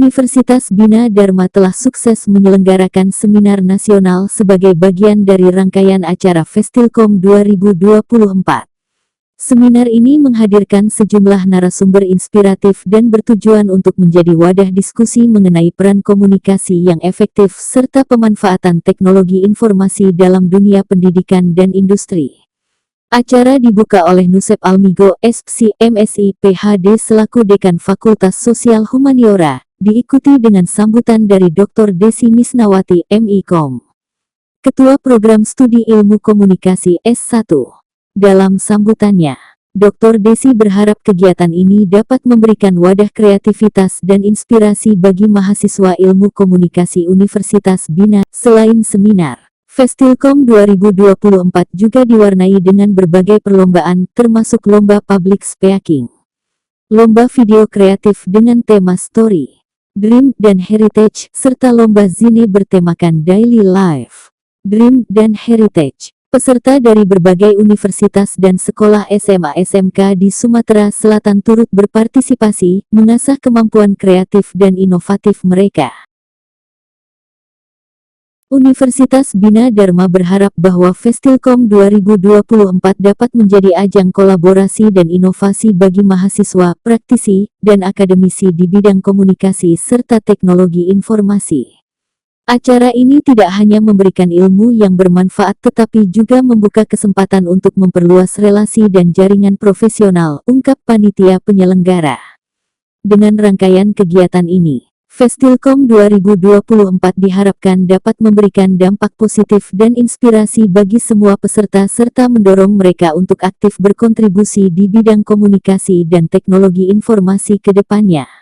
Universitas Bina Dharma telah sukses menyelenggarakan seminar nasional sebagai bagian dari rangkaian acara Festilkom 2024. Seminar ini menghadirkan sejumlah narasumber inspiratif dan bertujuan untuk menjadi wadah diskusi mengenai peran komunikasi yang efektif serta pemanfaatan teknologi informasi dalam dunia pendidikan dan industri. Acara dibuka oleh Nusep Almigo, SPSI, MSI, PhD selaku Dekan Fakultas Sosial Humaniora, diikuti dengan sambutan dari Dr. Desi Misnawati, MIKOM, Ketua Program Studi Ilmu Komunikasi S1. Dalam sambutannya, Dr. Desi berharap kegiatan ini dapat memberikan wadah kreativitas dan inspirasi bagi mahasiswa ilmu komunikasi Universitas Bina. Selain seminar, Festilkom 2024 juga diwarnai dengan berbagai perlombaan termasuk lomba public speaking, lomba video kreatif dengan tema story, dream, dan heritage, serta lomba zine bertemakan daily life, dream, dan heritage. Peserta dari berbagai universitas dan sekolah SMA SMK di Sumatera Selatan turut berpartisipasi, mengasah kemampuan kreatif dan inovatif mereka. Universitas Bina Dharma berharap bahwa Festilkom 2024 dapat menjadi ajang kolaborasi dan inovasi bagi mahasiswa, praktisi, dan akademisi di bidang komunikasi serta teknologi informasi. Acara ini tidak hanya memberikan ilmu yang bermanfaat tetapi juga membuka kesempatan untuk memperluas relasi dan jaringan profesional, ungkap panitia penyelenggara. Dengan rangkaian kegiatan ini, Festilkom 2024 diharapkan dapat memberikan dampak positif dan inspirasi bagi semua peserta serta mendorong mereka untuk aktif berkontribusi di bidang komunikasi dan teknologi informasi ke depannya.